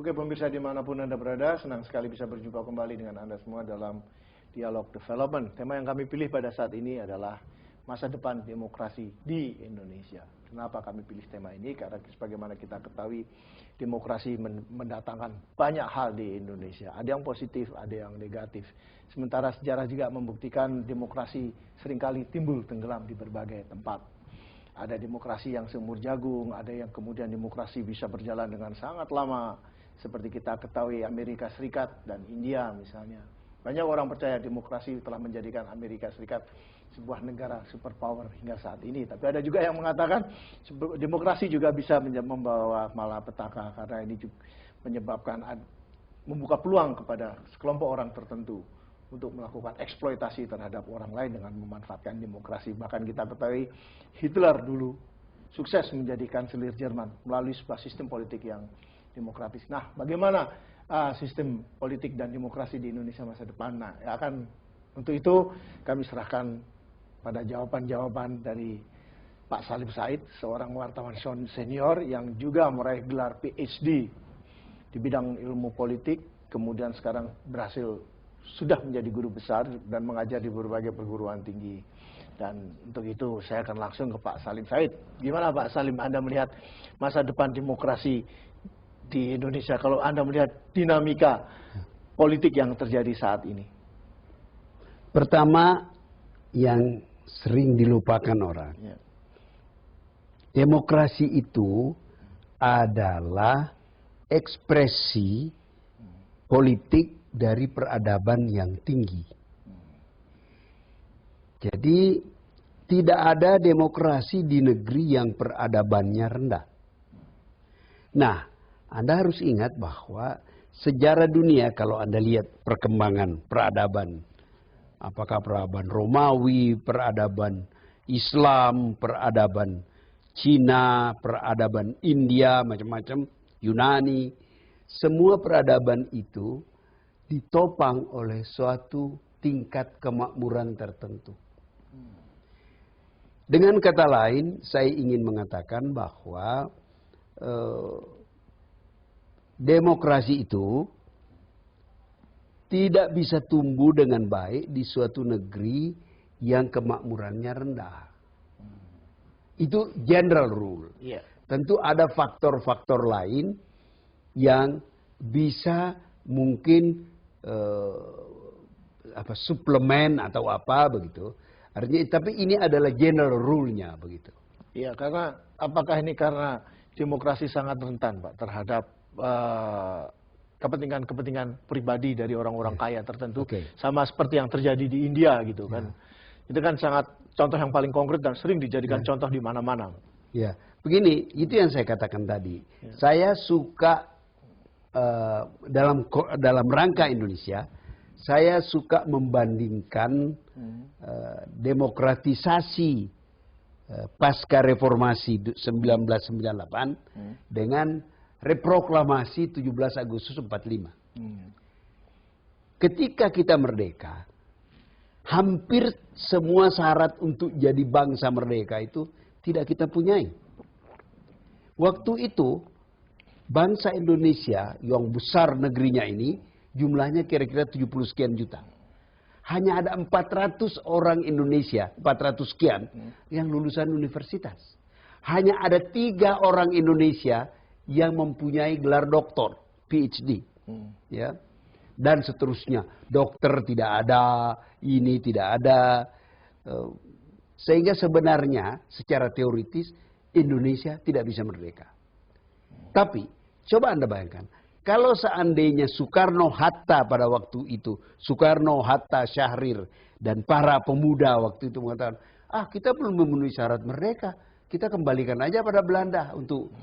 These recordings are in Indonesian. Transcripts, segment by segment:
Oke pemirsa dimanapun Anda berada, senang sekali bisa berjumpa kembali dengan Anda semua dalam Dialog Development. Tema yang kami pilih pada saat ini adalah masa depan demokrasi di Indonesia. Kenapa kami pilih tema ini? Karena sebagaimana kita ketahui, demokrasi mendatangkan banyak hal di Indonesia. Ada yang positif, ada yang negatif. Sementara sejarah juga membuktikan demokrasi seringkali timbul tenggelam di berbagai tempat. Ada demokrasi yang seumur jagung, ada yang kemudian demokrasi bisa berjalan dengan sangat lama. Seperti kita ketahui Amerika Serikat dan India misalnya. Banyak orang percaya demokrasi telah menjadikan Amerika Serikat sebuah negara superpower hingga saat ini. Tapi ada juga yang mengatakan demokrasi juga bisa membawa malapetaka karena ini juga menyebabkan membuka peluang kepada sekelompok orang tertentu untuk melakukan eksploitasi terhadap orang lain dengan memanfaatkan demokrasi. Bahkan kita ketahui Hitler dulu sukses menjadikan kanselir Jerman melalui sebuah sistem politik yang demokratis. Nah, bagaimana sistem politik dan demokrasi di Indonesia masa depan? Nah, untuk itu kami serahkan pada jawaban-jawaban dari Pak Salim Said, seorang wartawan senior yang juga meraih gelar PhD di bidang ilmu politik, kemudian sekarang sudah menjadi guru besar dan mengajar di berbagai perguruan tinggi. Dan untuk itu saya akan langsung ke Pak Salim Said. Gimana Pak Salim, Anda melihat masa depan demokrasi di Indonesia kalau Anda melihat dinamika politik yang terjadi saat ini? Pertama, yang sering dilupakan orang. Ya. Demokrasi itu adalah ekspresi politik dari peradaban yang tinggi. Jadi tidak ada demokrasi di negeri yang peradabannya rendah. Nah, Anda harus ingat bahwa sejarah dunia kalau Anda lihat perkembangan peradaban, apakah peradaban Romawi, peradaban Islam, peradaban Cina, peradaban India, macam-macam, Yunani, semua peradaban itu ditopang oleh suatu tingkat kemakmuran tertentu. Dengan kata lain, saya ingin mengatakan bahwa demokrasi itu tidak bisa tumbuh dengan baik di suatu negeri yang kemakmurannya rendah. Itu general rule. Yeah. Tentu ada faktor-faktor lain yang bisa mungkin suplemen atau apa begitu. Artinya, tapi ini adalah general rule-nya begitu. Iya, karena apakah ini karena demokrasi sangat rentan, Pak, terhadap kepentingan-kepentingan pribadi dari orang-orang kaya tertentu, sama seperti yang terjadi di India gitu kan. Itu kan sangat contoh yang paling konkret dan sering dijadikan contoh di mana-mana. Ya, begini, itu yang saya katakan tadi. Ya. Saya suka dalam rangka Indonesia, saya suka membandingkan demokratisasi pasca reformasi 1998 dengan reproklamasi 17 Agustus 45. Ketika kita merdeka, hampir semua syarat untuk jadi bangsa merdeka itu tidak kita punyai. Waktu itu bangsa Indonesia yang besar negerinya ini jumlahnya kira-kira 70 sekian juta. Hanya ada 400 orang Indonesia, 400 sekian yang lulusan universitas. Hanya ada 3 orang Indonesia yang mempunyai gelar doktor, PhD. Ya. Dan seterusnya. Dokter tidak ada, ini tidak ada. Sehingga sebenarnya secara teoritis Indonesia tidak bisa merdeka. Tapi coba Anda bayangkan, kalau seandainya Soekarno-Hatta pada waktu itu, Soekarno-Hatta, Syahrir, dan para pemuda waktu itu mengatakan, kita belum memenuhi syarat merdeka, kita kembalikan aja pada Belanda untuk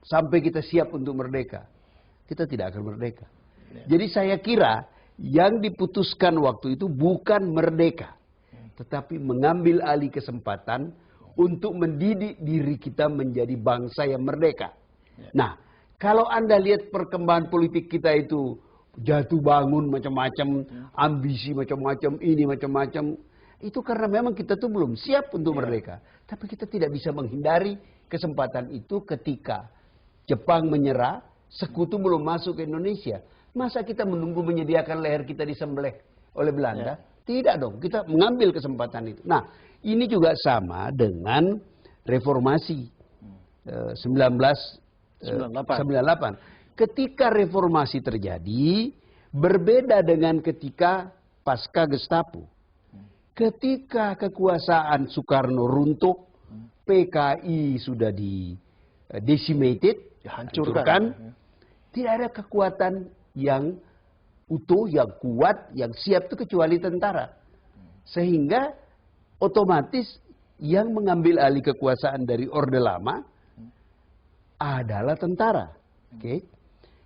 sampai kita siap untuk merdeka. Kita tidak akan merdeka. Jadi saya kira yang diputuskan waktu itu bukan merdeka, tetapi mengambil alih kesempatan untuk mendidik diri kita menjadi bangsa yang merdeka. Nah, kalau Anda lihat perkembangan politik kita itu jatuh bangun macam-macam, ambisi macam-macam, ini macam-macam, itu karena memang kita tuh belum siap untuk merdeka. Tapi kita tidak bisa menghindari kesempatan itu ketika Jepang menyerah, Sekutu belum masuk ke Indonesia. Masa kita menunggu menyediakan leher kita disembelih oleh Belanda? Tidak dong, kita mengambil kesempatan itu. Nah, ini juga sama dengan reformasi 1998. Ketika reformasi terjadi, berbeda dengan ketika pasca Gestapo. Ketika kekuasaan Soekarno runtuh, PKI sudah decimated, dihancurkan, tidak ada kekuatan yang utuh, yang kuat, yang siap itu kecuali tentara. Sehingga otomatis yang mengambil alih kekuasaan dari Orde Lama adalah tentara.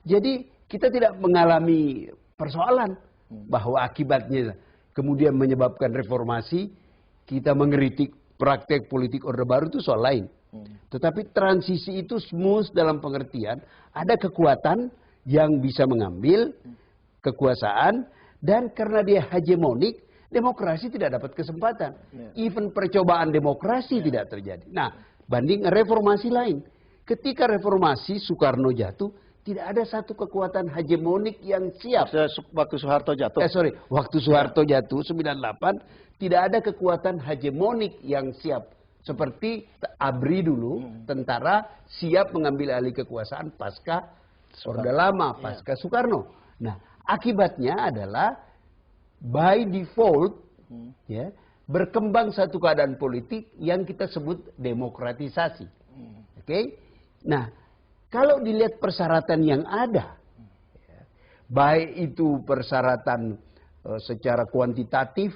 Jadi kita tidak mengalami persoalan bahwa akibatnya kemudian menyebabkan reformasi, kita mengkritik praktek politik Orde Baru itu soal lain. Tetapi transisi itu smooth dalam pengertian ada kekuatan yang bisa mengambil kekuasaan, dan karena dia hegemonik, demokrasi tidak dapat kesempatan. Even percobaan demokrasi tidak terjadi. Nah, banding reformasi lain. Ketika reformasi Soekarno jatuh, tidak ada satu kekuatan hegemonik yang siap. Waktu Soeharto jatuh. Waktu Soeharto jatuh 98, tidak ada kekuatan hegemonik yang siap. Seperti ABRI dulu, tentara siap mengambil alih kekuasaan pasca Orde Lama, pasca Soekarno. Nah, akibatnya adalah by default berkembang satu keadaan politik yang kita sebut demokratisasi. Nah, kalau dilihat persyaratan yang ada, baik itu persyaratan secara kuantitatif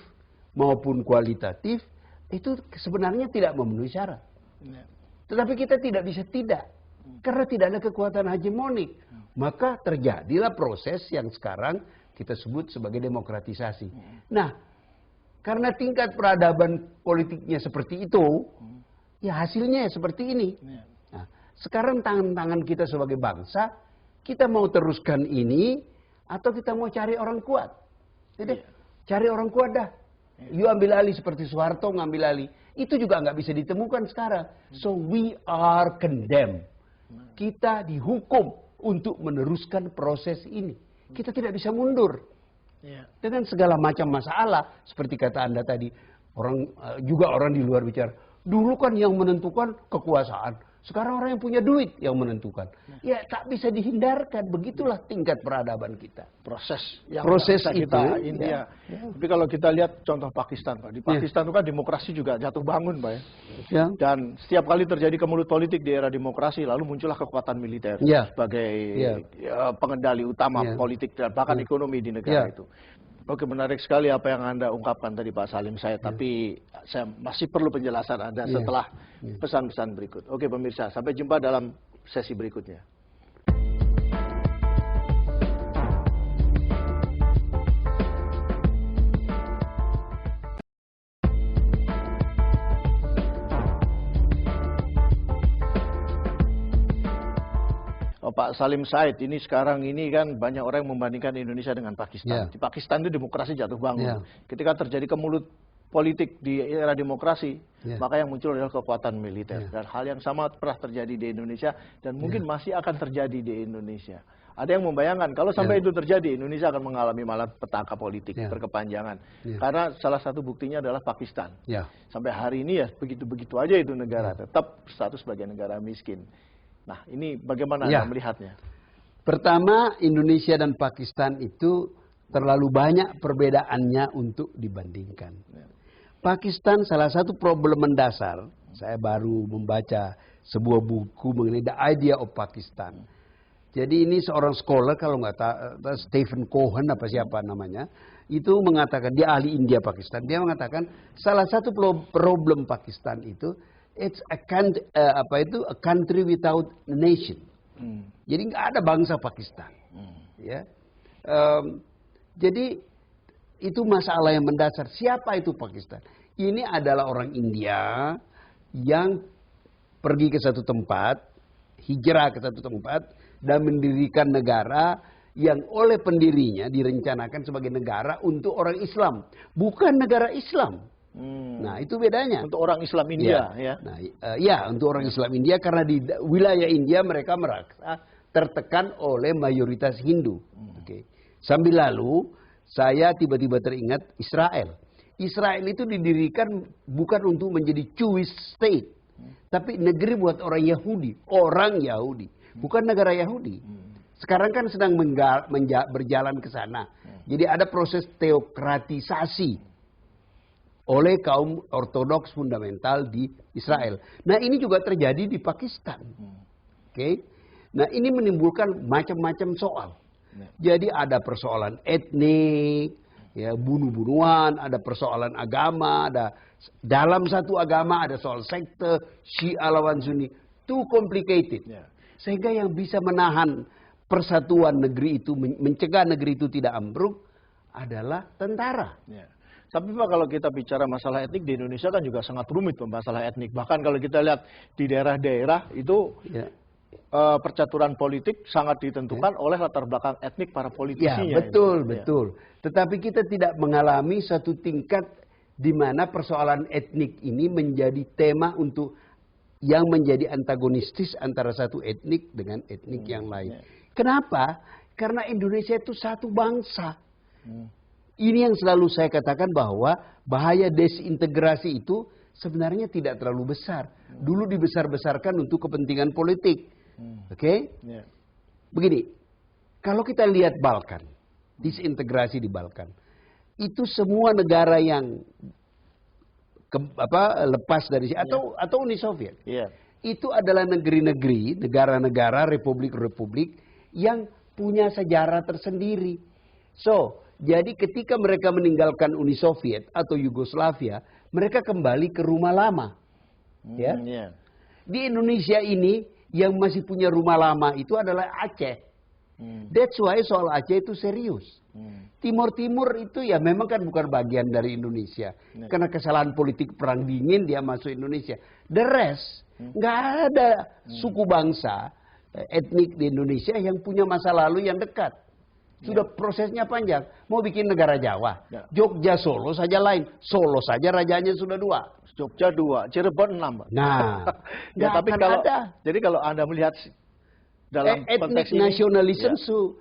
maupun kualitatif, itu sebenarnya tidak memenuhi syarat. Tetapi kita tidak bisa tidak, karena tidak ada kekuatan hegemonik. Maka terjadilah proses yang sekarang kita sebut sebagai demokratisasi. Nah, karena tingkat peradaban politiknya seperti itu, ya hasilnya seperti ini. Nah, sekarang tangan-tangan kita sebagai bangsa, kita mau teruskan ini atau kita mau cari orang kuat. Jadi cari orang kuat dah. You ambil alih seperti Soeharto ngambil alih. Itu juga nggak bisa ditemukan sekarang. So we are condemned. Kita dihukum untuk meneruskan proses ini. Kita tidak bisa mundur. Dengan segala macam masalah, seperti kata Anda tadi, orang di luar bicara, dulu kan yang menentukan kekuasaan, sekarang orang yang punya duit yang menentukan. Ya tak bisa dihindarkan, begitulah tingkat peradaban kita. Proses yang proses itu kita India. Tapi kalau kita lihat contoh Pakistan, Pak. Di Pakistan itu kan demokrasi juga jatuh bangun, Pak ya. Dan setiap kali terjadi kemelut politik di era demokrasi, lalu muncullah kekuatan militer sebagai pengendali utama politik dan bahkan ekonomi di negara itu. Oke, menarik sekali apa yang Anda ungkapkan tadi Pak Salim saya, tapi saya masih perlu penjelasan Anda setelah pesan-pesan berikut. Oke pemirsa, sampai jumpa dalam sesi berikutnya. Pak Salim Said, ini sekarang ini kan banyak orang yang membandingkan Indonesia dengan Pakistan. Di Pakistan itu demokrasi jatuh bangun. Ketika terjadi kemelut politik di era demokrasi, maka yang muncul adalah kekuatan militer. Dan hal yang sama pernah terjadi di Indonesia dan mungkin masih akan terjadi di Indonesia. Ada yang membayangkan kalau sampai itu terjadi, Indonesia akan mengalami malah petaka politik berkepanjangan. Karena salah satu buktinya adalah Pakistan. Sampai hari ini ya begitu-begitu aja itu negara, tetap status sebagai negara miskin. Nah, ini bagaimana Anda melihatnya? Pertama, Indonesia dan Pakistan itu terlalu banyak perbedaannya untuk dibandingkan. Pakistan salah satu problem mendasar, saya baru membaca sebuah buku mengenai The Idea of Pakistan. Jadi ini seorang scholar, kalau nggak tahu, Stephen Cohen apa siapa namanya, itu mengatakan, dia ahli India Pakistan, dia mengatakan salah satu problem Pakistan itu, it's a country without nation. Jadi nggak ada bangsa Pakistan. Jadi itu masalah yang mendasar. Siapa itu Pakistan? Ini adalah orang India yang pergi ke satu tempat, hijrah ke satu tempat, dan mendirikan negara yang oleh pendirinya direncanakan sebagai negara untuk orang Islam, bukan negara Islam. Nah, itu bedanya. Untuk orang Islam India, Nah, untuk orang Islam India, karena di wilayah India mereka merasa tertekan oleh mayoritas Hindu. Oke. Sambil lalu saya tiba-tiba teringat Israel. Israel itu didirikan bukan untuk menjadi Jewish state, tapi negeri buat orang Yahudi, bukan negara Yahudi. Sekarang kan sedang berjalan ke sana. Jadi ada proses teokratisasi oleh kaum ortodoks fundamental di Israel. Nah, ini juga terjadi di Pakistan. Oke. Nah, ini menimbulkan macam-macam soal. Jadi ada persoalan etnik, ya, bunuh-bunuhan, ada persoalan agama, ada dalam satu agama ada soal sekte, Syiah lawan Sunni. Too complicated. Sehingga yang bisa menahan persatuan negeri itu, mencegah negeri itu tidak ambruk adalah tentara. Tapi Pak, kalau kita bicara masalah etnik di Indonesia kan juga sangat rumit masalah etnik. Bahkan kalau kita lihat di daerah-daerah itu percaturan politik sangat ditentukan oleh latar belakang etnik para politisinya. Ya, betul. Tetapi kita tidak mengalami satu tingkat di mana persoalan etnik ini menjadi tema untuk yang menjadi antagonistis antara satu etnik dengan etnik yang lain. Kenapa? Karena Indonesia itu satu bangsa. Ini yang selalu saya katakan bahwa bahaya desintegrasi itu sebenarnya tidak terlalu besar. Dulu dibesar-besarkan untuk kepentingan politik. Oke? Begini, kalau kita lihat Balkan, disintegrasi di Balkan, itu semua negara yang lepas dari atau Uni Soviet, itu adalah negeri-negeri, negara-negara, republik-republik yang punya sejarah tersendiri. So, jadi ketika mereka meninggalkan Uni Soviet atau Yugoslavia, mereka kembali ke rumah lama. Di Indonesia ini yang masih punya rumah lama itu adalah Aceh. That's why soal Aceh itu serius. Timur-Timur itu ya memang kan bukan bagian dari Indonesia. Karena kesalahan politik perang dingin dia masuk Indonesia. The rest, nggak ada suku bangsa etnik di Indonesia yang punya masa lalu yang dekat. Sudah prosesnya panjang. Mau bikin negara Jawa. Jogja Solo saja lain. Solo saja rajanya sudah 2. Jogja 2, Cirebon 6. Nah, tapi jadi kalau Anda melihat dalam konteks etnik nasionalisme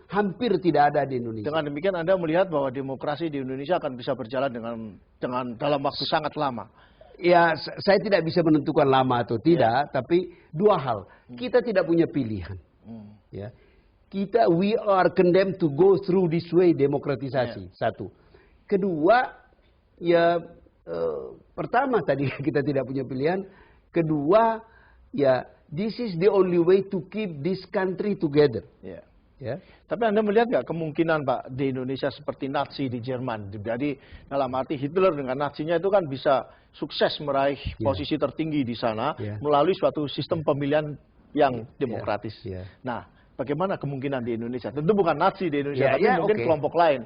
hampir tidak ada di Indonesia. Dengan demikian Anda melihat bahwa demokrasi di Indonesia akan bisa berjalan dengan dalam waktu sangat lama. Ya, saya tidak bisa menentukan lama atau tidak, tapi dua hal. Kita tidak punya pilihan. Ya. We are condemned to go through this way demokratisasi. Satu. Kedua, ya pertama tadi kita tidak punya pilihan. Kedua, ya this is the only way to keep this country together. Ya. Tapi Anda melihat nggak kemungkinan Pak di Indonesia seperti Nazi di Jerman? Jadi dalam arti Hitler dengan Nazinya itu kan bisa sukses meraih posisi tertinggi di sana melalui suatu sistem pemilihan yang demokratis. Nah, bagaimana kemungkinan di Indonesia? Tentu bukan Nazi di Indonesia, tapi mungkin kelompok lain.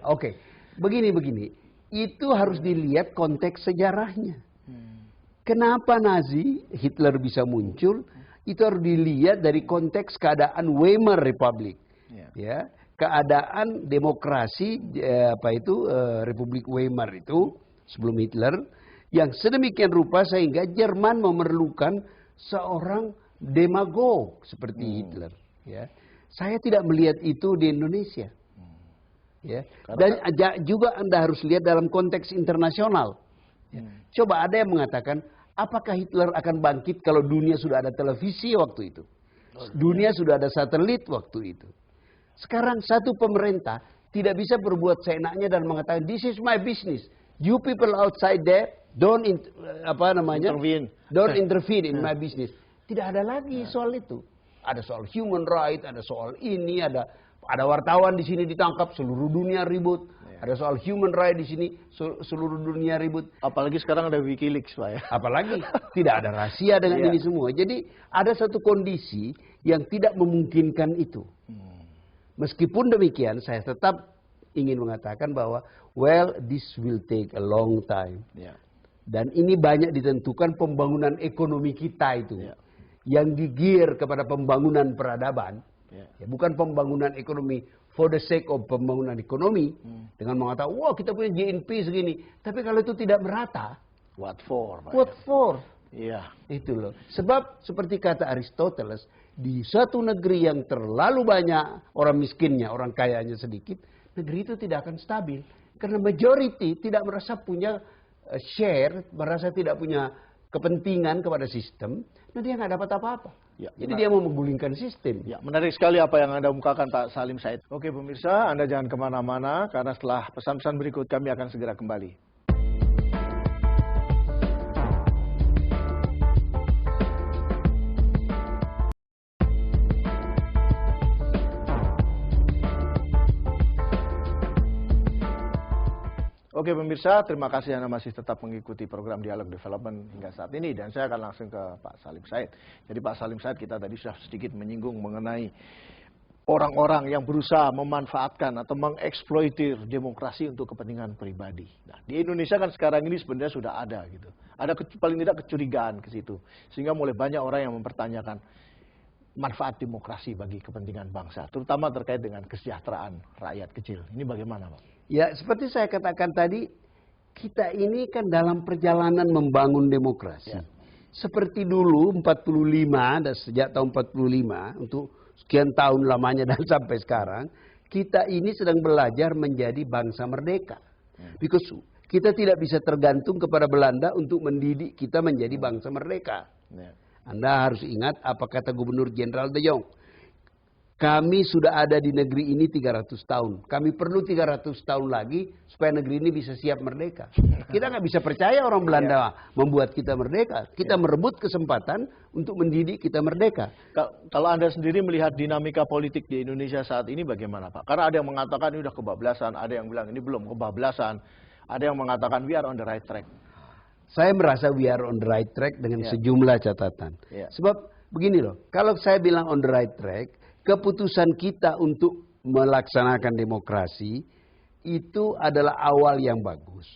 Begini. Itu harus dilihat konteks sejarahnya. Kenapa Nazi, Hitler bisa muncul? Itu harus dilihat dari konteks keadaan Weimar Republic. Ya, keadaan demokrasi Republik Weimar itu sebelum Hitler yang sedemikian rupa sehingga Jerman memerlukan seorang demagog seperti Hitler. Ya. Saya tidak melihat itu di Indonesia. Ya. Dan juga Anda harus lihat dalam konteks internasional. Coba ada yang mengatakan, apakah Hitler akan bangkit kalau dunia sudah ada televisi waktu itu? Dunia sudah ada satelit waktu itu. Sekarang satu pemerintah tidak bisa berbuat seenaknya dan mengatakan, this is my business. You people outside there, don't intervene in my business. Tidak ada lagi soal itu. Ada soal human right, ada soal ini, ada wartawan di sini ditangkap, seluruh dunia ribut. Ada soal human right di sini, seluruh dunia ribut. Apalagi sekarang ada WikiLeaks, Pak ya. Apalagi tidak ada rahasia dengan ini semua. Jadi ada satu kondisi yang tidak memungkinkan itu. Meskipun demikian, saya tetap ingin mengatakan bahwa, this will take a long time. Dan ini banyak ditentukan pembangunan ekonomi kita itu. Yang digear kepada pembangunan peradaban. Bukan pembangunan ekonomi for the sake of pembangunan ekonomi. Dengan mengatakan, kita punya GNP segini. Tapi kalau itu tidak merata. What for? What for? Iya. Itu loh. Sebab seperti kata Aristoteles, di suatu negeri yang terlalu banyak orang miskinnya, orang kayanya sedikit, negeri itu tidak akan stabil. Karena majority tidak merasa punya share, merasa tidak punya kepentingan kepada sistem, nah dia nggak dapat apa-apa. Ya, jadi dia mau menggulingkan sistem. Ya, menarik sekali apa yang Anda ungkapkan Pak Salim Said. Oke pemirsa, Anda jangan kemana-mana, karena setelah pesan-pesan berikut kami akan segera kembali. Oke pemirsa, terima kasih Anda masih tetap mengikuti program Dialog Development hingga saat ini. Dan saya akan langsung ke Pak Salim Said. Jadi Pak Salim Said, kita tadi sudah sedikit menyinggung mengenai orang-orang yang berusaha memanfaatkan atau mengeksploitir demokrasi untuk kepentingan pribadi. Nah, di Indonesia kan sekarang ini sebenarnya sudah ada gitu. Ada paling tidak kecurigaan ke situ. Sehingga mulai banyak orang yang mempertanyakan manfaat demokrasi bagi kepentingan bangsa. Terutama terkait dengan kesejahteraan rakyat kecil. Ini bagaimana Pak? Ya, seperti saya katakan tadi, kita ini kan dalam perjalanan membangun demokrasi. Ya. Seperti dulu 45, dan sejak tahun 45, untuk sekian tahun lamanya dan sampai sekarang, kita ini sedang belajar menjadi bangsa merdeka. Because kita tidak bisa tergantung kepada Belanda untuk mendidik kita menjadi bangsa merdeka. Anda harus ingat apa kata Gubernur Jenderal De Jong. Kami sudah ada di negeri ini 300 tahun. Kami perlu 300 tahun lagi supaya negeri ini bisa siap merdeka. Kita nggak bisa percaya orang Belanda membuat kita merdeka. Kita merebut kesempatan untuk mendidik kita merdeka. Kalau Anda sendiri melihat dinamika politik di Indonesia saat ini bagaimana Pak? Karena ada yang mengatakan ini udah kebablasan, ada yang bilang ini belum kebablasan, ada yang mengatakan we are on the right track. Saya merasa we are on the right track dengan sejumlah catatan. Sebab begini loh, kalau saya bilang on the right track, keputusan kita untuk melaksanakan demokrasi itu adalah awal yang bagus.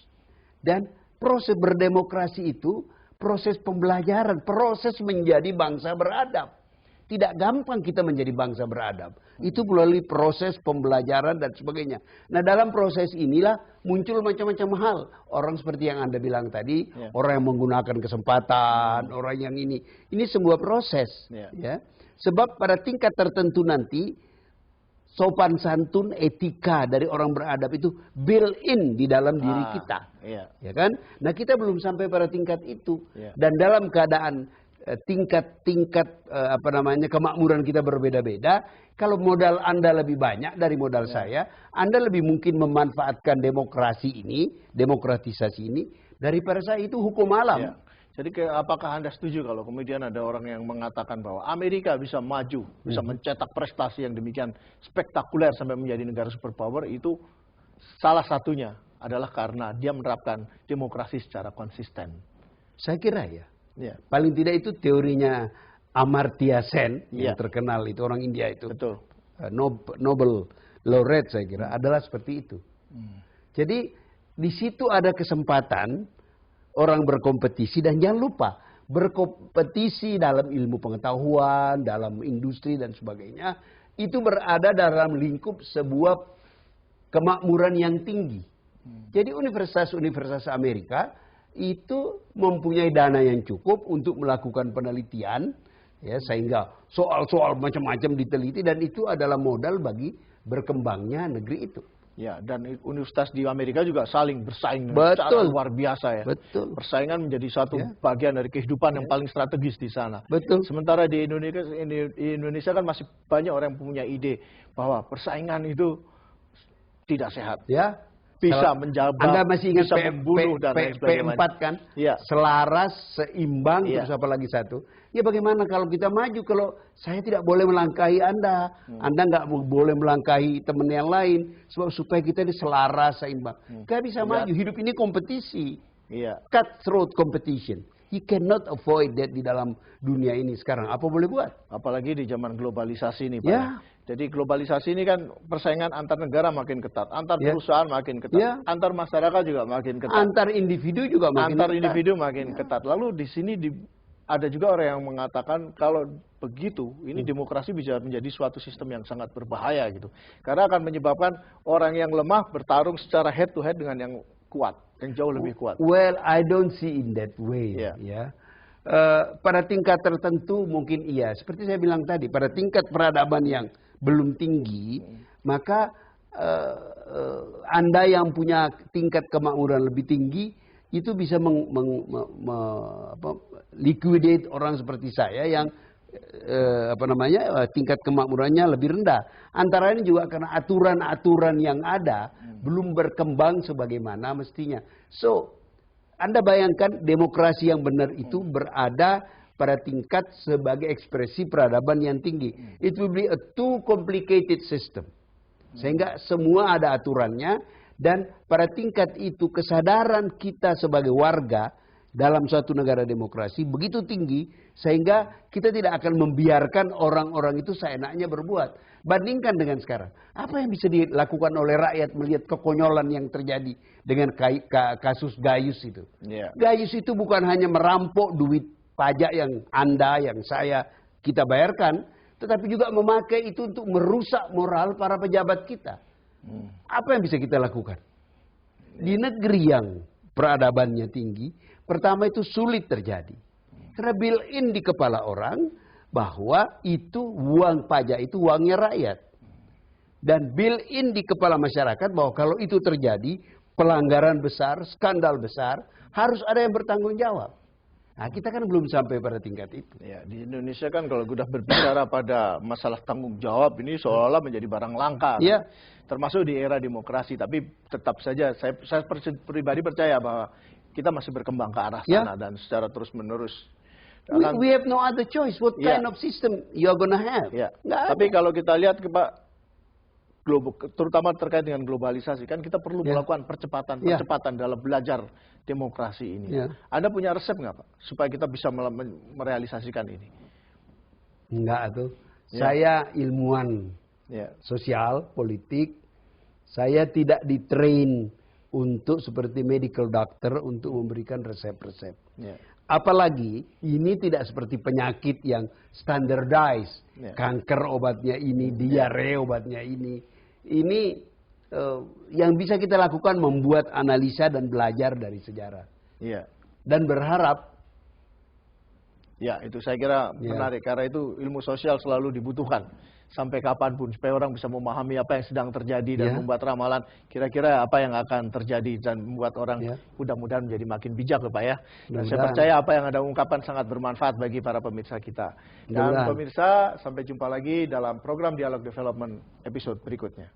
Dan proses berdemokrasi itu proses pembelajaran, proses menjadi bangsa beradab. Tidak gampang kita menjadi bangsa beradab. Itu melalui proses pembelajaran dan sebagainya. Nah dalam proses inilah muncul macam-macam hal. Orang seperti yang Anda bilang tadi, orang yang menggunakan kesempatan, orang yang ini. Ini sebuah proses. Ya. Sebab pada tingkat tertentu nanti, sopan santun, etika dari orang beradab itu built-in di dalam diri kita. Ya kan? Nah kita belum sampai pada tingkat itu. Dan dalam keadaan tingkat kemakmuran kita berbeda-beda. Kalau modal Anda lebih banyak dari modal saya, Anda lebih mungkin memanfaatkan demokratisasi ini daripada saya. Itu hukum alam. Jadi apakah Anda setuju kalau kemudian ada orang yang mengatakan bahwa Amerika bisa maju, bisa mencetak prestasi yang demikian spektakuler sampai menjadi negara superpower, itu salah satunya adalah karena dia menerapkan demokrasi secara konsisten? Saya kira ya. Paling tidak itu teorinya Amartya Sen yang terkenal itu, orang India itu. Betul. Nobel laureate saya kira adalah seperti itu. Jadi di situ ada kesempatan orang berkompetisi, dan jangan lupa berkompetisi dalam ilmu pengetahuan, dalam industri dan sebagainya, itu berada dalam lingkup sebuah kemakmuran yang tinggi. Jadi universitas-universitas Amerika itu mempunyai dana yang cukup untuk melakukan penelitian, ya, sehingga soal-soal macam-macam diteliti, dan itu adalah modal bagi berkembangnya negeri itu. Ya, dan universitas di Amerika juga saling bersaing secara luar biasa ya. Betul. Persaingan menjadi satu bagian dari kehidupan yang paling strategis di sana. Betul. Sementara di Indonesia kan masih banyak orang yang punya ide bahwa persaingan itu tidak sehat. Ya. Bisa menjabat, Anda masih ingat bisa membunuh dan lain sebagainya. P4 kan? Selaras, seimbang, terus apa lagi satu. Ya bagaimana kalau kita maju, kalau saya tidak boleh melangkahi Anda. Anda nggak boleh melangkahi teman yang lain. Sebab supaya kita ini selaras, seimbang. Gak bisa maju, hidup ini kompetisi. Cutthroat competition. You cannot avoid that di dalam dunia ini sekarang. Apa boleh buat? Apalagi di zaman globalisasi ini Pak. Jadi globalisasi ini kan persaingan antar negara makin ketat, antar perusahaan makin ketat, antar masyarakat juga makin ketat, antar individu juga makin ketat. Lalu di sini ada juga orang yang mengatakan kalau begitu, ini demokrasi bisa menjadi suatu sistem yang sangat berbahaya gitu, karena akan menyebabkan orang yang lemah bertarung secara head to head dengan yang kuat, yang jauh lebih kuat. Well, I don't see in that way. Ya. pada tingkat tertentu mungkin iya. Seperti saya bilang tadi, pada tingkat peradaban yang belum tinggi, maka Anda yang punya tingkat kemakmuran lebih tinggi itu bisa liquidate orang seperti saya yang tingkat kemakmurannya lebih rendah. Antara ini juga karena aturan-aturan yang ada belum berkembang sebagaimana mestinya. So, Anda bayangkan demokrasi yang benar itu berada pada tingkat sebagai ekspresi peradaban yang tinggi. It will be a too complicated system. Sehingga semua ada aturannya, dan pada tingkat itu kesadaran kita sebagai warga dalam suatu negara demokrasi begitu tinggi sehingga kita tidak akan membiarkan orang-orang itu seenaknya berbuat. Bandingkan dengan sekarang, apa yang bisa dilakukan oleh rakyat melihat kekonyolan yang terjadi dengan kasus Gayus itu. Gayus itu bukan hanya merampok duit pajak yang Anda, yang saya, kita bayarkan, tetapi juga memakai itu untuk merusak moral para pejabat kita. Apa yang bisa kita lakukan? Di negeri yang peradabannya tinggi, pertama itu sulit terjadi. Karena built-in di kepala orang bahwa itu uang pajak itu uangnya rakyat. Dan built-in di kepala masyarakat bahwa kalau itu terjadi, pelanggaran besar, skandal besar, harus ada yang bertanggung jawab. Nah, kita kan belum sampai pada tingkat itu. Ya, di Indonesia kan kalau sudah berbicara pada masalah tanggung jawab ini seolah-olah menjadi barang langka. Ya. Kan? Termasuk di era demokrasi, tapi tetap saja saya pribadi percaya bahwa kita masih berkembang ke arah sana dan secara terus-menerus. We have no other choice. What kind of system you are gonna have? Ya. Tapi kalau kita lihat Pak, terutama terkait dengan globalisasi, kan kita perlu melakukan percepatan dalam belajar demokrasi ini. Anda punya resep nggak Pak, supaya kita bisa merealisasikan ini? Enggak tuh. Saya ilmuwan sosial, politik. Saya tidak ditrain untuk seperti medical doctor untuk memberikan resep-resep. Apalagi ini tidak seperti penyakit yang standardized. Kanker obatnya ini, diare obatnya ini. Ini yang bisa kita lakukan membuat analisa dan belajar dari sejarah. Dan berharap. Ya, itu saya kira menarik. Karena itu ilmu sosial selalu dibutuhkan. Sampai kapanpun, supaya orang bisa memahami apa yang sedang terjadi dan membuat ramalan. Kira-kira apa yang akan terjadi dan membuat orang mudah-mudahan menjadi makin bijak Pak ya. Dan saya percaya apa yang Anda ungkapkan sangat bermanfaat bagi para pemirsa kita. Dan pemirsa, sampai jumpa lagi dalam program Dialog Development episode berikutnya.